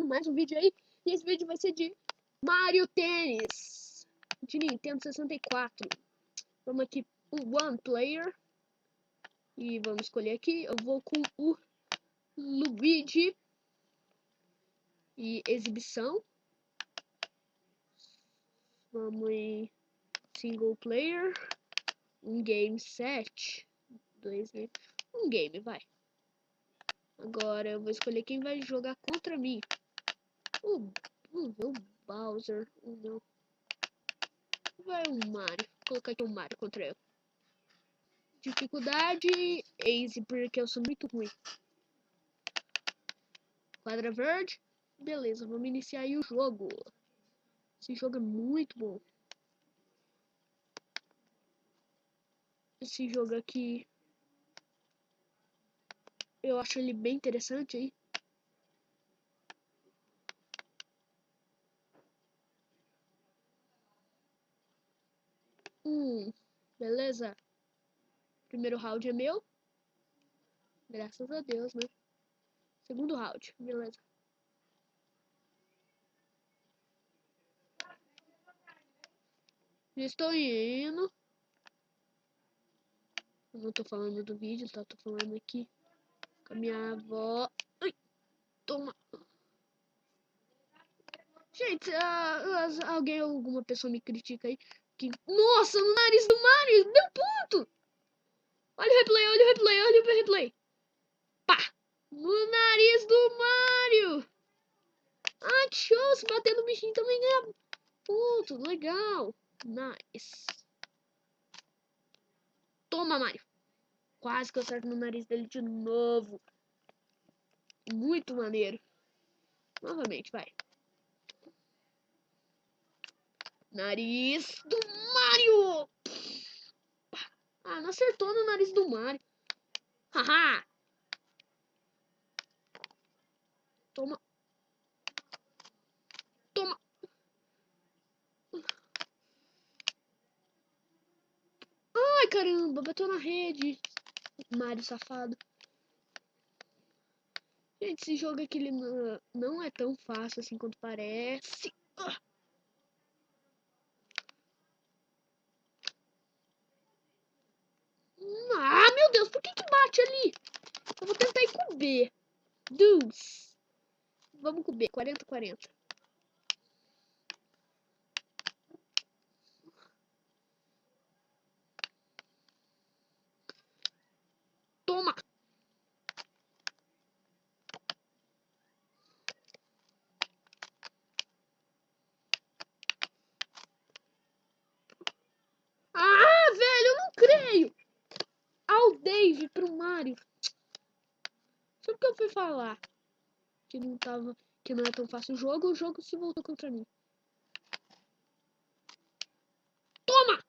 mais um vídeo aí. E esse vídeo vai ser de Mario Tennis de Nintendo 64. Vamos aqui o One Player. E vamos escolher aqui. Eu vou com o Luigi. E exibição. Vamos em Single Player. Um game set. Um game, vai. Agora eu vou escolher quem vai jogar contra mim. O Bowser. Não. Vai o Mario. Vou colocar aqui o Mario contra eu. Dificuldade Easy, porque eu sou muito ruim. Quadra verde. Beleza, vamos iniciar aí o jogo. Esse jogo é muito bom. Esse jogo aqui, eu acho ele bem interessante aí. Beleza. Primeiro round é meu. Graças a Deus, né? Segundo round, beleza. Estou indo. Eu não tô falando do vídeo, tá? Tô falando aqui com a minha avó. Ai, toma. Gente, alguma pessoa me critica aí. Que... Nossa, no nariz do Mario, deu ponto. Olha o replay, olha o replay, olha o replay. Pá, no nariz do Mario. Ah, que show, se bater no bichinho também ganha ponto, legal. Nice. Toma, Mario. Quase que eu acerto no nariz dele de novo. Muito maneiro. Novamente, vai. Nariz do Mario. Ah, não acertou no nariz do Mario. Haha. Toma. Toma. Ai, caramba, bateu na rede. Mario safado. Gente, esse jogo aqui ele não é tão fácil assim quanto parece. Ah, meu Deus, por que bate ali? Eu vou tentar ir com o B. Deuce. Vamos com o B, 40-40. Toma. Ah, velho, eu não creio. Ao Dave pro Mario. Só porque eu fui falar que não é tão fácil o jogo se voltou contra mim. Toma!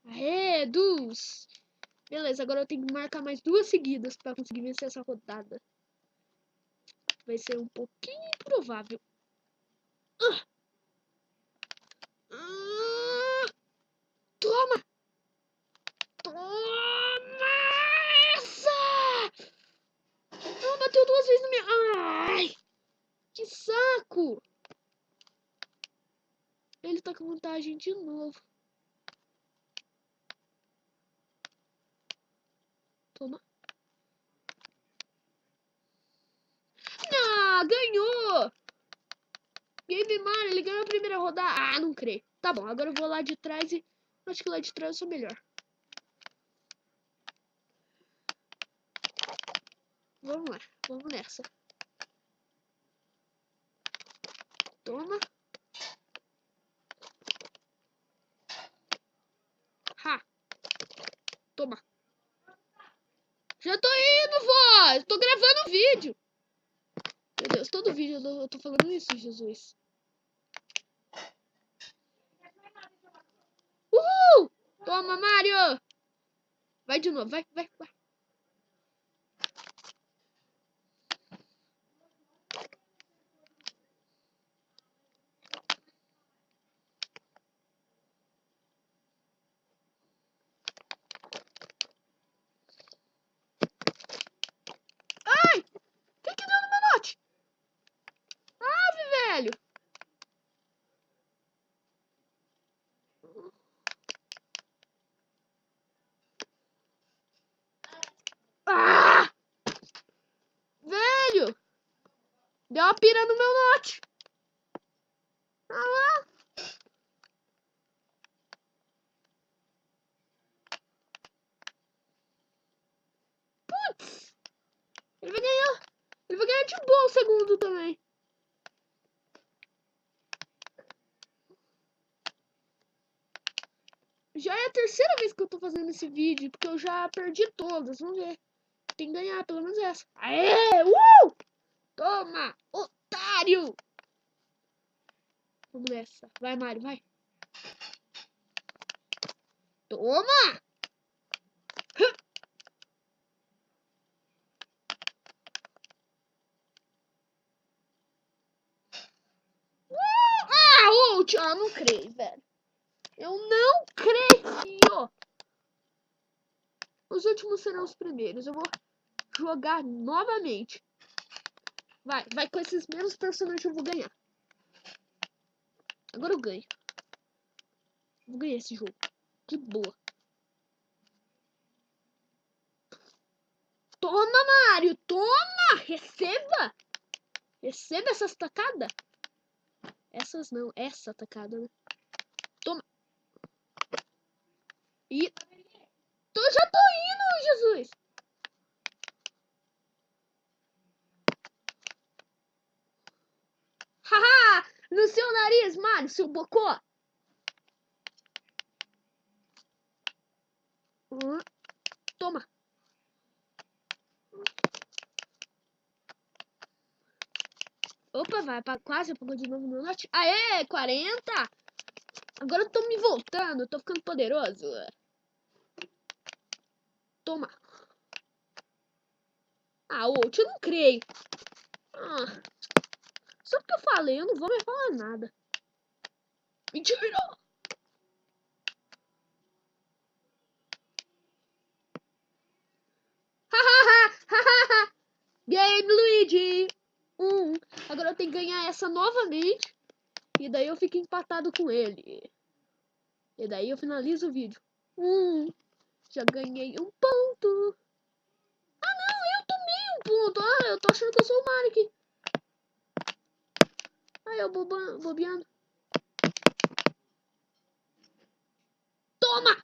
Aê, Deuce. Beleza, agora eu tenho que marcar mais 2 seguidas pra conseguir vencer essa rodada. Vai ser um pouquinho improvável. Toma! Toma essa! Não, bateu 2 vezes na minha... Ai! Que saco! Ele tá com vantagem de novo. Toma. Ah, ganhou! Game Mario, ele ganhou a primeira rodada. Ah, não creio. Tá bom, agora eu vou lá de trás e... Acho que lá de trás eu sou melhor. Vamos lá, vamos nessa. Toma. Ha. Toma. Já tô indo, vó. Tô gravando o vídeo. Meu Deus, todo vídeo eu tô falando isso, Jesus. Uhul! Toma, Mario. Vai de novo, vai. Ai! O que deu no meu note? Deu uma pira no meu note. Ah lá. Putz. Ele vai ganhar. Ele vai ganhar de boa o segundo também. Já é a terceira vez que eu tô fazendo esse vídeo, porque eu já perdi todas. Vamos ver. Tem que ganhar pelo menos essa. Aê! Toma! Otário! Vamos nessa. Vai, Mario, vai. Toma! Ult! Ah, não creio, velho. Eu não creio! Os últimos serão os primeiros. Eu vou jogar novamente. Vai com esses mesmos personagens eu vou ganhar. Agora eu ganho. Vou ganhar esse jogo. De boa. Toma, Mario! Toma! Receba! Receba essas tacadas. Essas não, essa tacada, né? Toma. E... já tô indo, Jesus! Haha! No seu nariz, Mario, seu bocó! Toma! Opa, vai, quase apagou de novo meu note. Aê, 40! Agora eu tô me voltando, eu tô ficando poderoso. Toma! Ah, ult, eu não creio. Ah, só porque eu falei, eu não vou mais falar nada. Mentira! Game Luigi! Agora eu tenho que ganhar essa novamente. E daí eu fico empatado com ele. E daí eu finalizo o vídeo. Já ganhei um ponto. Ah, não, eu tomei um ponto. Ah, eu tô achando que eu sou o Mario aqui. Ah, eu bobeando. Toma!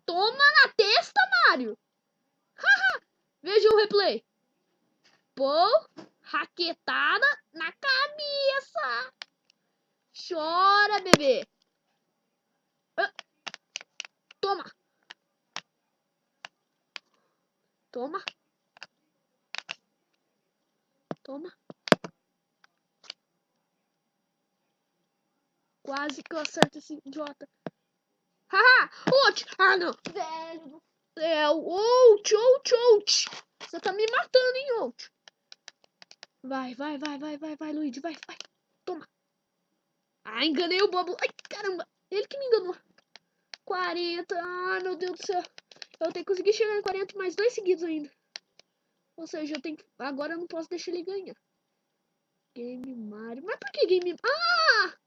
Toma na testa, Mario! Haha! Veja o replay. Pô, raquetada na cabeça. Chora, bebê. Toma. Toma. Toma. Quase que eu acerto esse idiota. Haha! Ult! Ah, não! Velho do céu! Ult! Você tá me matando, hein, Ult? Vai, Luigi, vai. Toma. Ah, enganei o bobo. Ai, caramba. Ele que me enganou. 40. Ai, meu Deus do céu. Eu tenho que conseguir chegar em 40 mais 2 seguidos ainda. Ou seja, eu tenho que... Agora eu não posso deixar ele ganhar. Game Mario. Mas por que Game... Ah!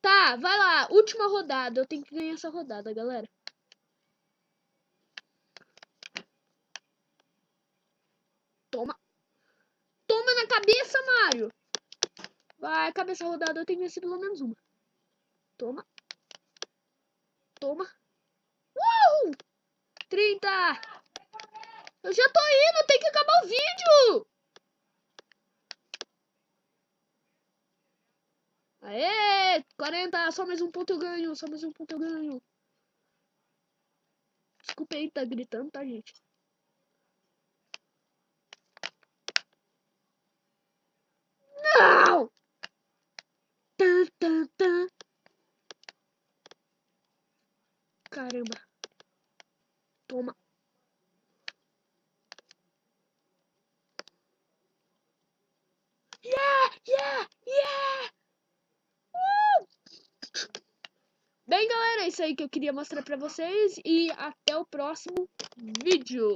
Tá, vai lá. Última rodada. Eu tenho que ganhar essa rodada, galera. Toma. Toma na cabeça, Mario. Vai, acaba essa rodada. Eu tenho que vencer pelo menos uma. Toma. Toma. 30. Eu já tô indo. Tem que acabar o vídeo. Aê, 40, só mais um ponto eu ganho, Desculpa aí, tá gritando, tá, gente? Não! Caramba. Toma. Yeah! Bem, galera, é isso aí que eu queria mostrar pra vocês. E até o próximo vídeo.